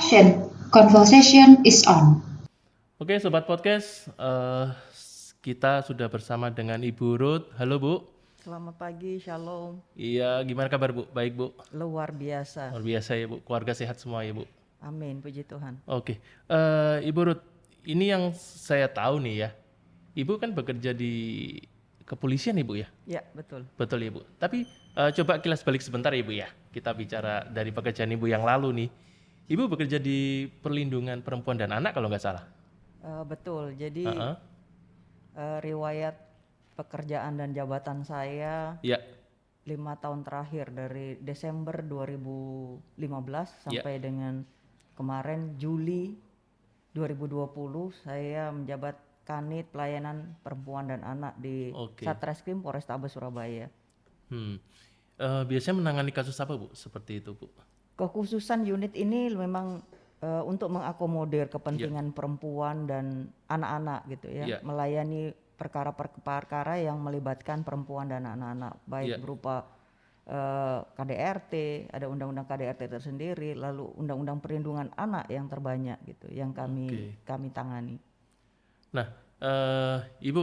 Action, conversation is on. Oke, Sobat Podcast, kita sudah bersama dengan Ibu Ruth. Halo Bu. Selamat pagi, Shalom. Iya, gimana kabar Bu? Baik Bu? Luar biasa. Luar biasa ya Bu, keluarga sehat semua ya Bu? Amin, puji Tuhan. Oke, Ibu Ruth, ini yang saya tahu nih ya, Ibu kan bekerja di kepolisian Ibu ya? Ya, betul. Betul ya Bu. Tapi coba kilas balik sebentar ya Bu ya, kita bicara dari pekerjaan Ibu yang lalu nih. Ibu bekerja di perlindungan perempuan dan anak kalau nggak salah? Betul, jadi riwayat pekerjaan dan jabatan saya Ya. 5 tahun terakhir dari Desember 2015 sampai dengan kemarin Juli 2020 saya menjabat Kanit Pelayanan Perempuan dan Anak di Satreskrim Polrestabes Surabaya. Biasanya menangani kasus apa Bu? Seperti itu Bu? Kekhususan unit ini memang untuk mengakomodir kepentingan perempuan dan anak-anak gitu ya, melayani perkara-perkara yang melibatkan perempuan dan anak-anak, baik berupa KDRT, ada undang-undang KDRT tersendiri, lalu undang-undang perlindungan anak yang terbanyak gitu, yang kami tangani. Nah, Ibu,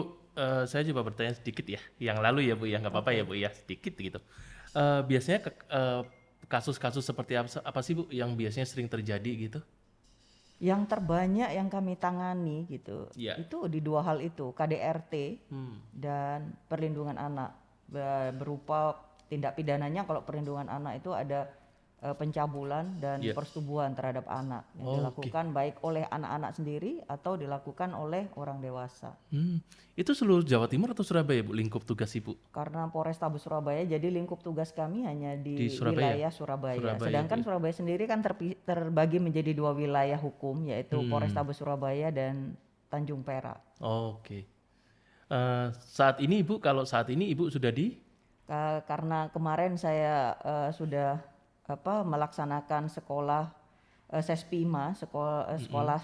saya coba bertanya sedikit ya, yang lalu ya Bu ya, nggak apa-apa ya Bu ya, sedikit gitu. Biasanya kasus-kasus seperti apa sih Bu yang biasanya sering terjadi gitu? Yang terbanyak yang kami tangani gitu, itu di dua hal itu, KDRT dan perlindungan anak, berupa tindak pidananya. Kalau perlindungan anak itu ada pencabulan dan persetubuhan terhadap anak yang dilakukan baik oleh anak-anak sendiri atau dilakukan oleh orang dewasa. Itu seluruh Jawa Timur atau Surabaya Bu, lingkup tugas Ibu? Karena Polrestabes Surabaya, jadi lingkup tugas kami hanya di wilayah Surabaya. Sedangkan Surabaya sendiri kan terbagi menjadi 2 wilayah hukum, yaitu Polrestabes Surabaya dan Tanjung Perak. Saat ini Ibu, kalau saat ini Ibu sudah di? Karena kemarin saya sudah melaksanakan sekolah Sespima, sekolah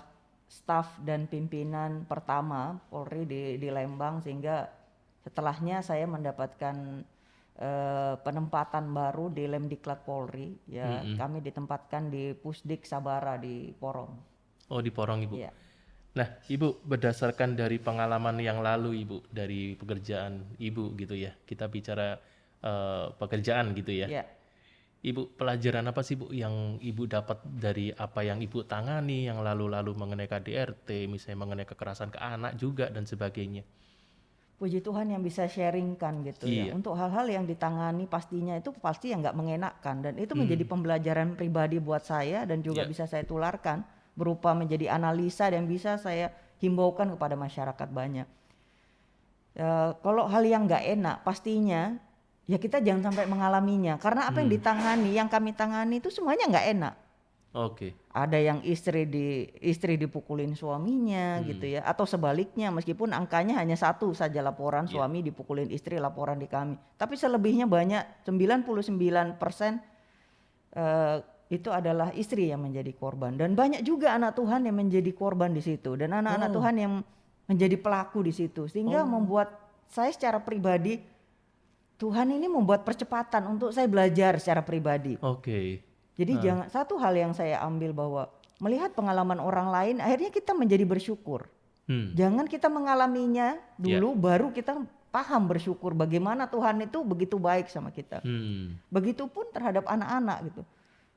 staf dan pimpinan pertama Polri di Lembang, sehingga setelahnya saya mendapatkan penempatan baru di Lemdiklat Polri ya. Kami ditempatkan di Pusdik Sabara di Porong. Oh, di Porong Ibu. Ya. Nah Ibu, berdasarkan dari pengalaman yang lalu Ibu, dari pekerjaan Ibu gitu ya, kita bicara pekerjaan gitu ya. Ibu, pelajaran apa sih Bu yang Ibu dapat dari apa yang Ibu tangani yang lalu-lalu mengenai KDRT, misalnya mengenai kekerasan ke anak juga dan sebagainya? Puji Tuhan yang bisa sharingkan gitu ya. Untuk hal-hal yang ditangani pastinya itu pasti yang nggak mengenakkan, dan itu menjadi pembelajaran pribadi buat saya dan juga bisa saya tularkan berupa menjadi analisa dan bisa saya himbaukan kepada masyarakat banyak. Kalau hal yang nggak enak pastinya ya kita jangan sampai mengalaminya, karena apa yang ditangani, yang kami tangani itu semuanya nggak enak. Ada yang istri dipukulin suaminya gitu ya, atau sebaliknya, meskipun angkanya hanya 1 saja laporan suami dipukulin istri, laporan di kami, tapi selebihnya banyak 99% itu adalah istri yang menjadi korban, dan banyak juga anak Tuhan yang menjadi korban di situ, dan anak-anak Tuhan yang menjadi pelaku di situ, sehingga membuat saya secara pribadi, Tuhan ini membuat percepatan untuk saya belajar secara pribadi. Jadi jangan, satu hal yang saya ambil bahwa melihat pengalaman orang lain, akhirnya kita menjadi bersyukur. Jangan kita mengalaminya dulu baru kita paham bersyukur bagaimana Tuhan itu begitu baik sama kita. Begitupun terhadap anak-anak gitu.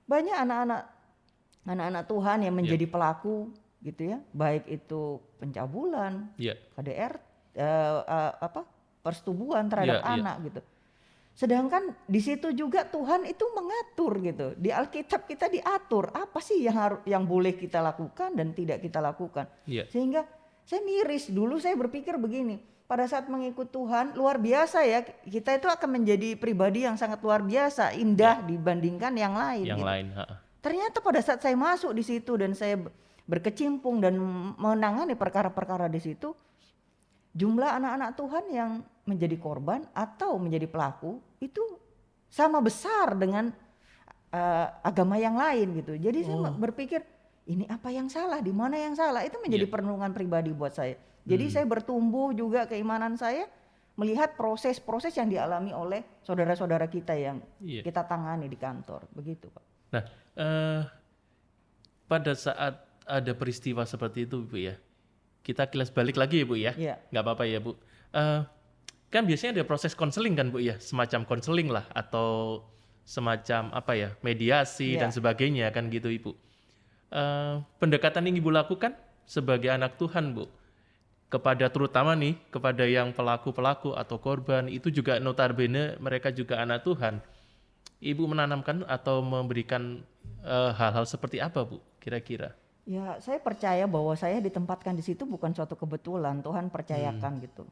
Banyak anak-anak Tuhan yang menjadi pelaku gitu ya, baik itu pencabulan, KDR, persetubuan terhadap anak gitu. Sedangkan di situ juga Tuhan itu mengatur gitu. Di Alkitab kita diatur apa sih yang boleh kita lakukan dan tidak kita lakukan. Sehingga saya miris, dulu saya berpikir begini, pada saat mengikut Tuhan luar biasa ya, kita itu akan menjadi pribadi yang sangat luar biasa, indah dibandingkan yang lain. Ternyata pada saat saya masuk di situ dan saya berkecimpung dan menangani perkara-perkara di situ, jumlah anak-anak Tuhan yang menjadi korban atau menjadi pelaku itu sama besar dengan agama yang lain gitu. Jadi saya berpikir, ini apa yang salah, di mana yang salah? Itu menjadi perenungan pribadi buat saya. Jadi saya bertumbuh juga keimanan saya melihat proses-proses yang dialami oleh saudara-saudara kita yang kita tangani di kantor, begitu Pak. Nah, pada saat ada peristiwa seperti itu Bu ya, kita kilas balik lagi ya Bu ya, nggak apa-apa ya Bu. Kan biasanya ada proses konseling kan Bu ya, semacam konseling lah atau semacam apa ya, mediasi dan sebagainya kan gitu Ibu. Pendekatan yang Ibu lakukan sebagai anak Tuhan Bu, kepada terutama nih kepada yang pelaku-pelaku atau korban itu juga notabene mereka juga anak Tuhan. Ibu menanamkan atau memberikan hal-hal seperti apa Bu kira-kira? Ya, saya percaya bahwa saya ditempatkan di situ bukan suatu kebetulan. Tuhan percayakan gitu.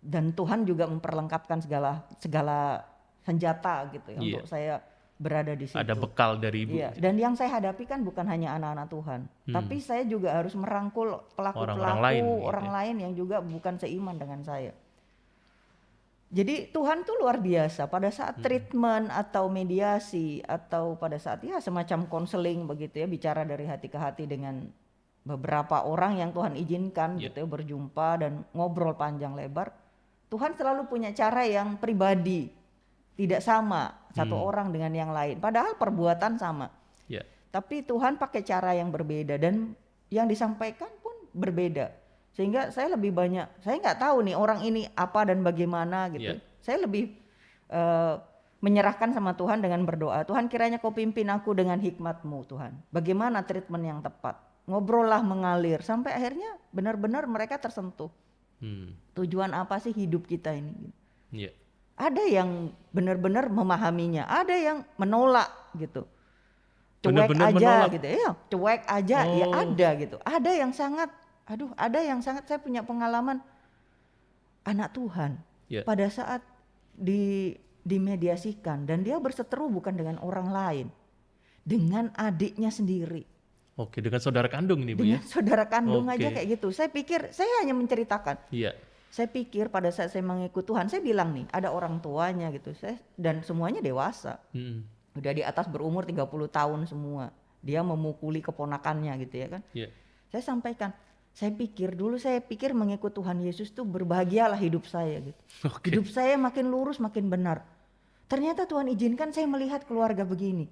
Dan Tuhan juga memperlengkapkan segala senjata gitu ya untuk saya berada di situ. Ada bekal dari Ibu. Iya. Dan yang saya hadapi kan bukan hanya anak-anak Tuhan, tapi saya juga harus merangkul pelaku-pelaku orang lain yang juga bukan seiman dengan saya. Jadi Tuhan tuh luar biasa pada saat treatment atau mediasi atau pada saat ya semacam konseling begitu ya, bicara dari hati ke hati dengan beberapa orang yang Tuhan izinkan gitu ya, berjumpa dan ngobrol panjang lebar. Tuhan selalu punya cara yang pribadi, tidak sama satu orang dengan yang lain, padahal perbuatan sama. Tapi Tuhan pakai cara yang berbeda dan yang disampaikan pun berbeda. Sehingga saya lebih banyak, saya nggak tahu nih orang ini apa dan bagaimana gitu. Saya lebih menyerahkan sama Tuhan dengan berdoa. Tuhan, kiranya Kau pimpin aku dengan hikmat-Mu Tuhan. Bagaimana treatment yang tepat? Ngobrol lah mengalir sampai akhirnya benar-benar mereka tersentuh. Tujuan apa sih hidup kita ini? Ada yang benar-benar memahaminya, ada yang menolak gitu. Cuek aja menolak. Gitu ya, cuek aja ya ada gitu. Ada yang sangat saya punya pengalaman anak Tuhan pada saat dimediasikan dan dia berseteru bukan dengan orang lain, dengan adiknya sendiri. Oke, dengan saudara kandung ini Bu ya? Dengan saudara kandung aja kayak gitu. Saya pikir, saya hanya menceritakan. Saya pikir pada saat saya mengikut Tuhan, saya bilang nih, ada orang tuanya gitu. Dan semuanya dewasa. Udah di atas berumur 30 tahun semua. Dia memukuli keponakannya gitu ya kan. Saya sampaikan, saya pikir mengikut Tuhan Yesus tuh berbahagialah hidup saya gitu. Hidup saya makin lurus, makin benar. Ternyata Tuhan izinkan saya melihat keluarga begini.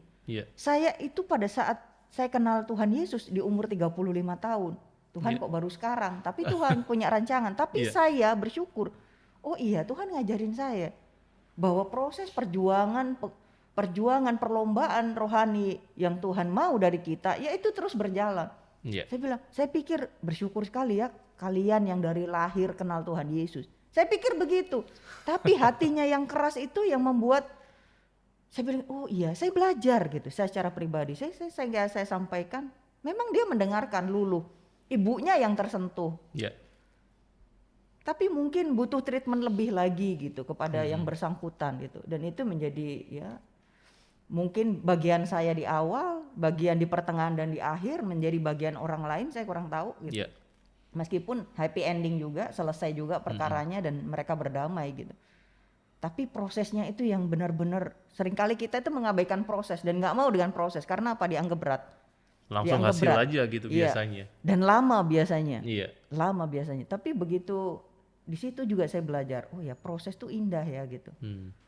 Saya itu pada saat saya kenal Tuhan Yesus di umur 35 tahun. Tuhan kok baru sekarang, tapi Tuhan punya rancangan. Tapi saya bersyukur, oh iya Tuhan ngajarin saya bahwa proses perjuangan perlombaan rohani yang Tuhan mau dari kita, ya itu terus berjalan. Saya bilang, saya pikir bersyukur sekali ya kalian yang dari lahir kenal Tuhan Yesus. Saya pikir begitu, tapi hatinya yang keras itu yang membuat saya bilang, oh iya saya belajar gitu. Saya secara pribadi, saya sampaikan, memang dia mendengarkan luluh. Ibunya yang tersentuh. Tapi mungkin butuh treatment lebih lagi gitu kepada yang bersangkutan gitu. Dan itu menjadi ya mungkin bagian saya di awal, bagian di pertengahan dan di akhir menjadi bagian orang lain, saya kurang tahu gitu. Meskipun happy ending juga, selesai juga perkaranya dan mereka berdamai gitu. Tapi prosesnya itu yang benar-benar seringkali kita itu mengabaikan proses dan nggak mau dengan proses karena apa? Dianggap berat. Langsung hasil berat aja gitu biasanya. Dan lama biasanya. Lama biasanya. Tapi begitu di situ juga saya belajar, oh ya proses tuh indah ya gitu.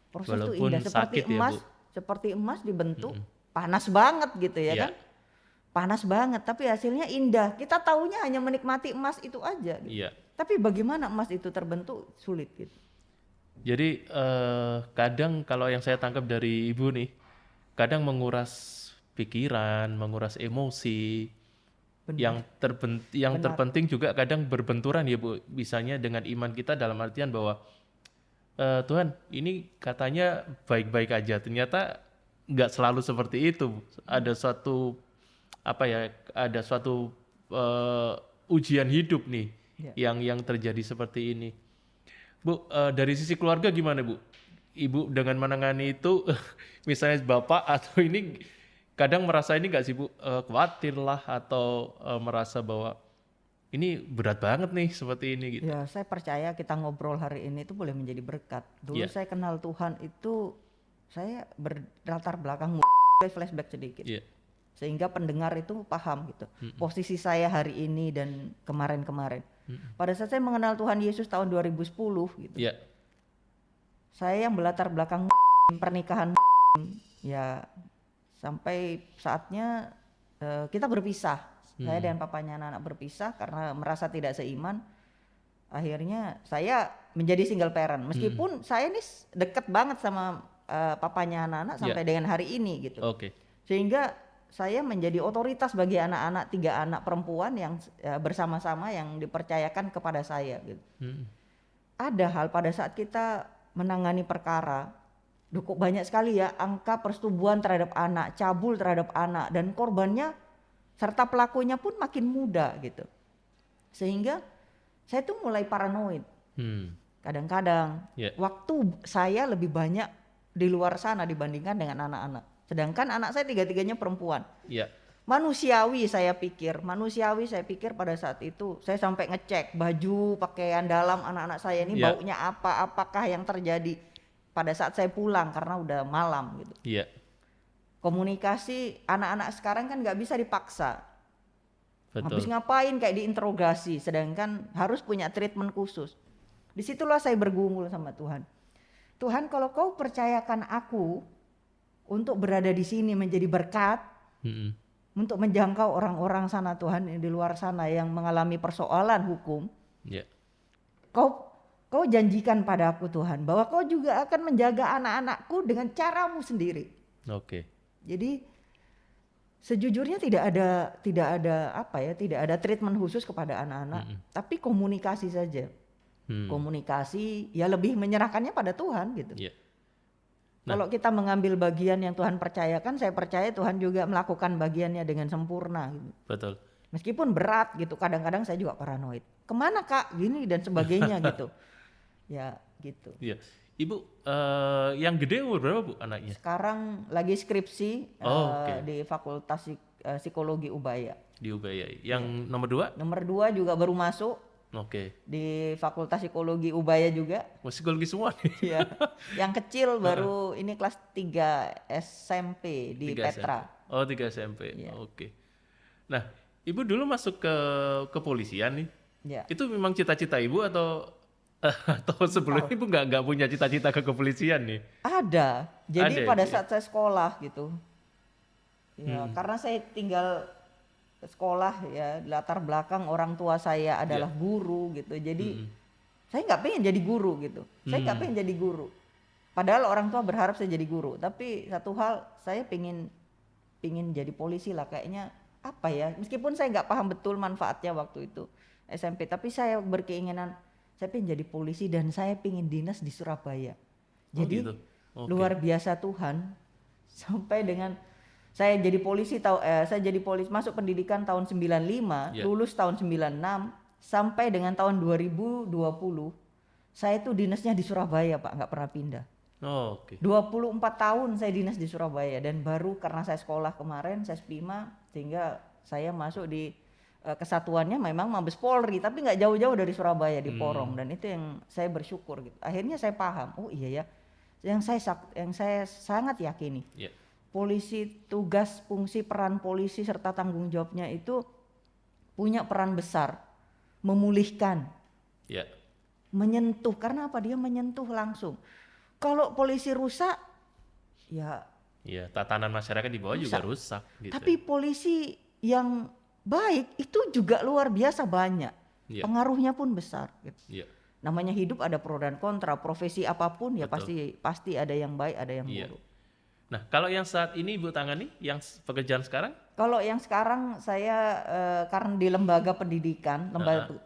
Proses tuh indah seperti emas, seperti emas dibentuk, panas banget gitu ya kan? Panas banget, tapi hasilnya indah. Kita taunya hanya menikmati emas itu aja. Gitu. Tapi bagaimana emas itu terbentuk sulit gitu. Jadi kadang kalau yang saya tangkap dari Ibu nih, kadang menguras pikiran, menguras emosi. Benar. Yang terpenting juga kadang berbenturan ya Bu, misalnya dengan iman kita dalam artian bahwa Tuhan ini katanya baik-baik aja, ternyata nggak selalu seperti itu. Ada suatu ujian hidup nih yang terjadi seperti ini. Bu, dari sisi keluarga gimana Bu? Ibu dengan menangani itu, misalnya Bapak atau ini kadang merasa ini nggak sih Bu, khawatir lah atau merasa bahwa ini berat banget nih seperti ini gitu. Ya saya percaya kita ngobrol hari ini itu boleh menjadi berkat. Dulu saya kenal Tuhan itu saya berlatar belakang flashback sedikit. Sehingga pendengar itu paham gitu. Posisi saya hari ini dan kemarin-kemarin. Pada saat saya mengenal Tuhan Yesus tahun 2010 gitu. Saya yang berlatar belakang pernikahan ya sampai saatnya kita berpisah. Saya dan papanya anak-anak berpisah karena merasa tidak seiman. Akhirnya saya menjadi single parent. Meskipun saya ini deket banget sama papanya anak-anak sampai dengan hari ini gitu. Sehingga saya menjadi otoritas bagi anak-anak, 3 anak perempuan yang bersama-sama yang dipercayakan kepada saya gitu. Ada hal pada saat kita menangani perkara, cukup banyak sekali ya angka persetubuhan terhadap anak, cabul terhadap anak, dan korbannya serta pelakunya pun makin muda gitu. Sehingga saya tuh mulai paranoid. Kadang-kadang waktu saya lebih banyak di luar sana dibandingkan dengan anak-anak. Sedangkan anak saya 3-3-nya perempuan. Manusiawi saya pikir pada saat itu saya sampai ngecek baju, pakaian dalam anak-anak saya ini baunya apa, apakah yang terjadi pada saat saya pulang karena udah malam gitu. Komunikasi anak-anak sekarang kan nggak bisa dipaksa. Habis ngapain kayak diinterogasi, sedangkan harus punya treatment khusus. Disitulah saya bergumul sama Tuhan. Tuhan, kalau kau percayakan aku untuk berada di sini menjadi berkat, untuk menjangkau orang-orang sana Tuhan yang di luar sana yang mengalami persoalan hukum, kau janjikan pada aku Tuhan bahwa kau juga akan menjaga anak-anakku dengan caramu sendiri. Jadi sejujurnya tidak ada treatment khusus kepada anak-anak, tapi komunikasi saja. Komunikasi ya lebih menyerahkannya pada Tuhan gitu. Kalau kita mengambil bagian yang Tuhan percayakan, saya percaya Tuhan juga melakukan bagiannya dengan sempurna gitu. Meskipun berat gitu, kadang-kadang saya juga paranoid. Kemana Kak? Gini dan sebagainya gitu. Ya gitu. Ibu yang gede umur berapa Bu anaknya? Sekarang lagi skripsi di Fakultas Psikologi Ubaya. Di Ubaya. Yang nomor 2? Nomor 2 juga baru masuk. Di Fakultas Psikologi Ubaya juga. Psikologi semua nih. Yang kecil baru ini kelas 3 SMP di 3 Petra. SMP. 3 SMP. Nah, Ibu dulu masuk ke kepolisian nih. Itu memang cita-cita Ibu atau sebelumnya Ibu nggak punya cita-cita ke kepolisian nih? Ada. Jadi pada saat saya sekolah gitu. Karena saya tinggal sekolah ya, latar belakang orang tua saya adalah guru gitu. Jadi saya nggak pengen jadi guru gitu. Saya nggak pengen jadi guru. Padahal orang tua berharap saya jadi guru. Tapi satu hal, saya pengen jadi polisi lah kayaknya. Apa ya? Meskipun saya nggak paham betul manfaatnya waktu itu SMP, tapi saya berkeinginan saya pengen jadi polisi dan saya pengen dinas di Surabaya. Jadi luar biasa Tuhan, sampai dengan saya jadi polisi masuk pendidikan tahun 95, lulus tahun 96, sampai dengan tahun 2020 saya tuh dinasnya di Surabaya Pak, nggak pernah pindah. 24 tahun saya dinas di Surabaya, dan baru karena saya sekolah kemarin saya SPIMA sehingga saya masuk di kesatuannya memang Mabes Polri, tapi nggak jauh-jauh dari Surabaya di Porong, dan itu yang saya bersyukur gitu. Akhirnya saya paham, oh iya ya, yang saya sangat yakini. Polisi, tugas, fungsi, peran polisi serta tanggung jawabnya itu punya peran besar memulihkan, menyentuh. Karena apa? Dia menyentuh langsung. Kalau polisi rusak, tatanan masyarakat di bawah rusak. Juga rusak. Gitu. Tapi polisi yang baik itu juga luar biasa banyak, pengaruhnya pun besar. Gitu. Namanya hidup ada pro dan kontra. Profesi apapun ya pasti ada yang baik, ada yang buruk. Nah, kalau yang saat ini Ibu tangani, yang pekerjaan sekarang? Kalau yang sekarang saya karena di lembaga pendidikan,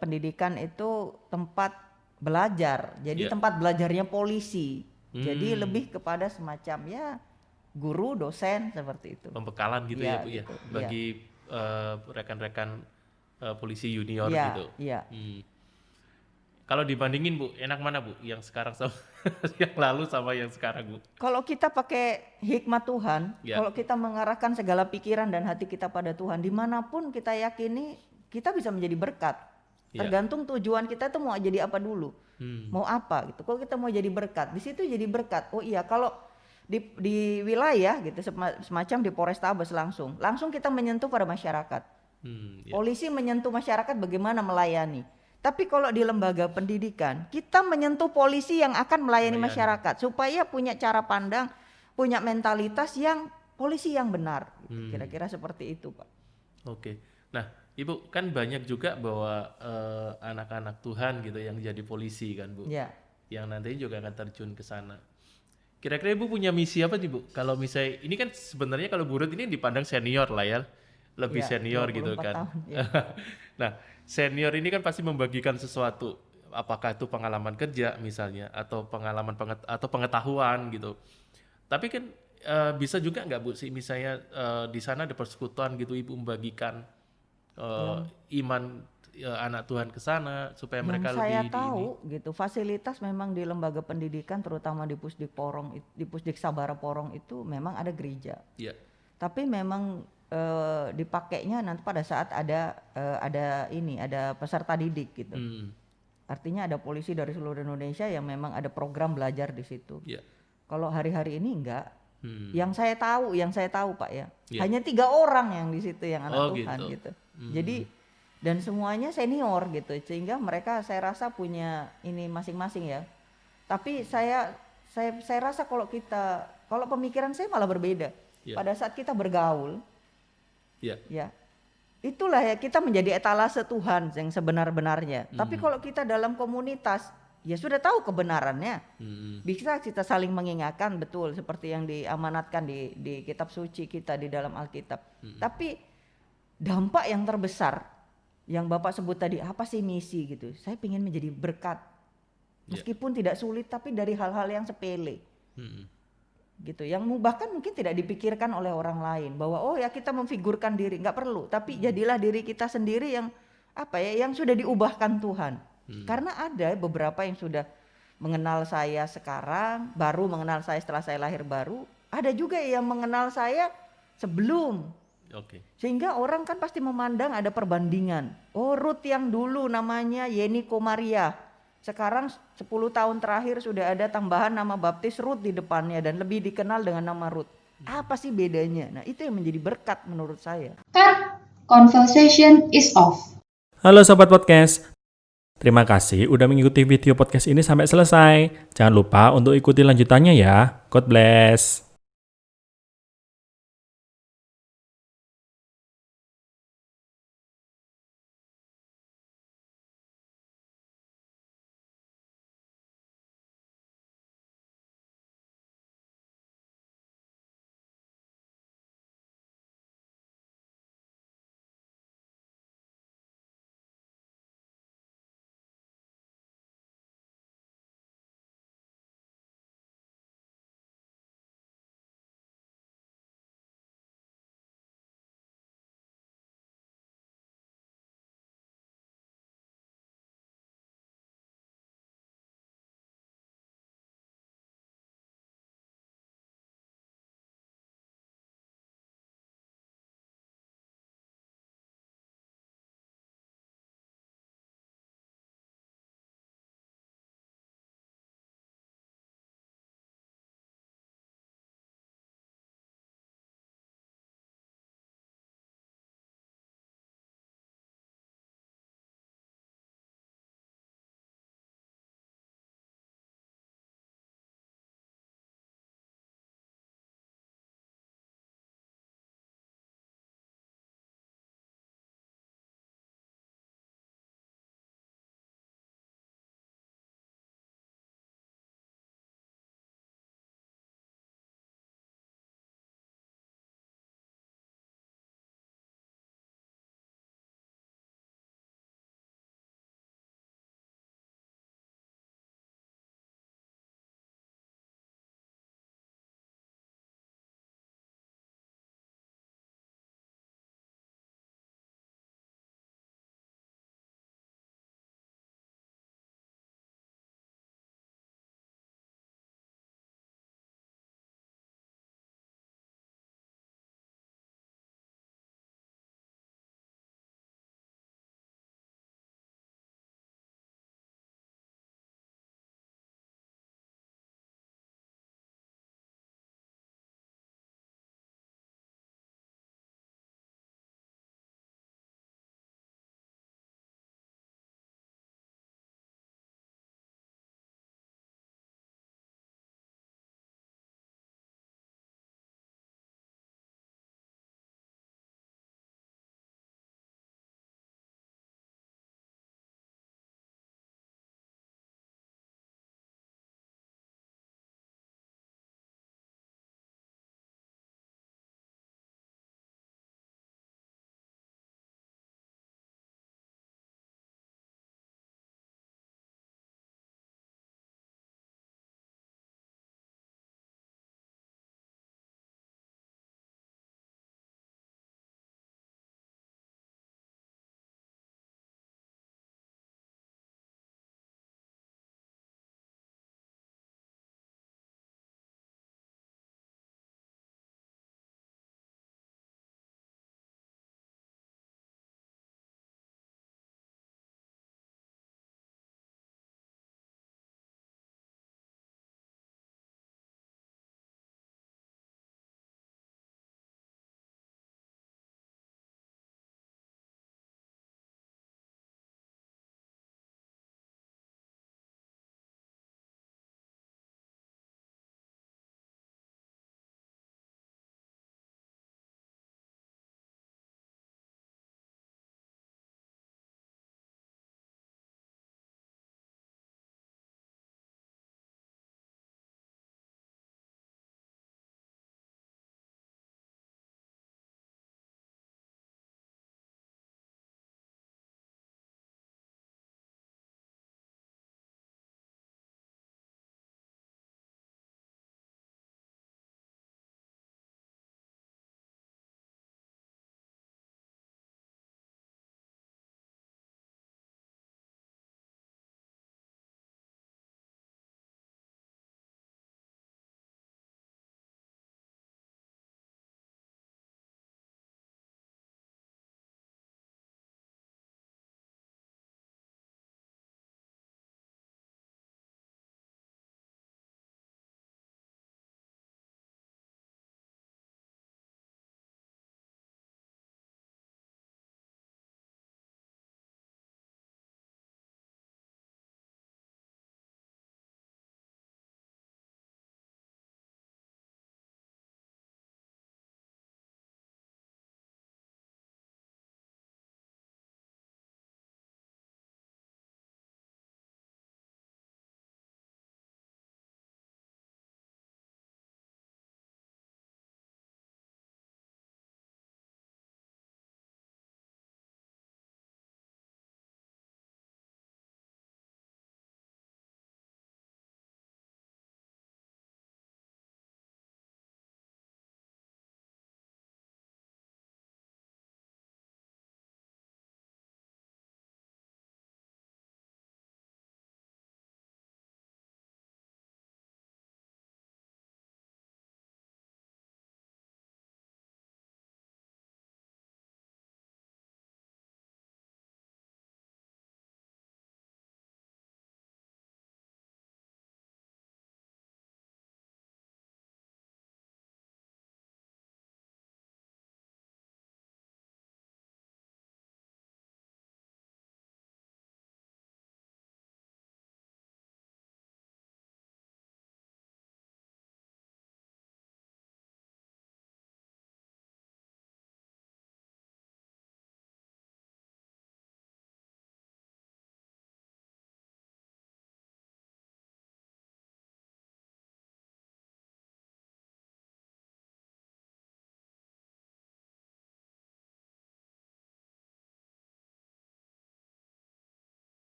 pendidikan itu tempat belajar, jadi tempat belajarnya polisi. Jadi lebih kepada semacam guru, dosen seperti itu. Pembekalan gitu ya Bu gitu, ya, bagi rekan-rekan polisi junior gitu. Kalau dibandingin Bu, enak mana Bu? Yang sekarang sama yang lalu sama yang sekarang Bu? Kalau kita pakai hikmat Tuhan, kalau kita mengarahkan segala pikiran dan hati kita pada Tuhan, dimanapun kita yakini kita bisa menjadi berkat. Tergantung tujuan kita itu mau jadi apa dulu, mau apa gitu. Kalau kita mau jadi berkat, di situ jadi berkat. Oh iya, kalau di wilayah gitu, semacam di Polrestabes langsung kita menyentuh pada masyarakat. Polisi menyentuh masyarakat bagaimana melayani. Tapi kalau di lembaga pendidikan, kita menyentuh polisi yang akan melayani masyarakat supaya punya cara pandang, punya mentalitas yang polisi yang benar. Kira-kira seperti itu, Pak. Oke. Nah, Ibu kan banyak juga bahwa anak-anak Tuhan gitu yang jadi polisi kan, Bu. Ya. Yang nantinya juga akan terjun ke sana. Kira-kira Ibu punya misi apa nih, Bu? Kalau misalnya ini kan sebenarnya kalau Bu Ruth ini dipandang senior lah ya. Lebih senior gitu kan. Tahun, ya. Nah, senior ini kan pasti membagikan sesuatu. Apakah itu pengalaman kerja misalnya atau pengalaman atau pengetahuan gitu. Tapi kan bisa juga nggak, Bu, sih misalnya di sana ada persekutuan gitu, Ibu membagikan iman anak Tuhan ke sana supaya mereka lebih saya tahu gitu, fasilitas memang di lembaga pendidikan terutama di Pusdik Porong, di Pusdik Sabara Porong itu memang ada gereja. Iya. Tapi memang dipakainya nanti pada saat ada peserta didik gitu. Artinya ada polisi dari seluruh Indonesia yang memang ada program belajar di situ. Iya. Kalau hari-hari ini enggak. Yang saya tahu Pak ya. Yeah. Hanya 3 orang yang di situ yang anak Tuhan gitu. Jadi dan semuanya senior gitu, sehingga mereka saya rasa punya ini masing-masing ya. Tapi saya rasa kalau pemikiran saya malah berbeda. Yeah. Pada saat kita bergaul, ya itulah ya kita menjadi etalase Tuhan yang sebenar-benarnya. Tapi kalau kita dalam komunitas, ya sudah tahu kebenarannya. Bisa kita saling mengingatkan, betul seperti yang diamanatkan di kitab suci kita di dalam Alkitab. Tapi dampak yang terbesar yang Bapak sebut tadi, apa sih misi gitu. Saya ingin menjadi berkat. Meskipun tidak sulit, tapi dari hal-hal yang sepele. Gitu, yang bahkan mungkin tidak dipikirkan oleh orang lain. Bahwa oh ya kita memfigurkan diri, nggak perlu. Tapi jadilah diri kita sendiri yang yang sudah diubahkan Tuhan. Karena ada beberapa yang sudah mengenal saya sekarang, baru mengenal saya setelah saya lahir baru. Ada juga yang mengenal saya sebelum. Sehingga orang kan pasti memandang ada perbandingan. Oh, Ruth yang dulu namanya Yeni Komaria. Sekarang 10 tahun terakhir sudah ada tambahan nama baptis Ruth di depannya dan lebih dikenal dengan nama Ruth. Apa sih bedanya? Nah, itu yang menjadi berkat menurut saya. Cut. Conversation is off. Halo Sobat Podcast. Terima kasih udah mengikuti video podcast ini sampai selesai. Jangan lupa untuk ikuti lanjutannya ya. God bless.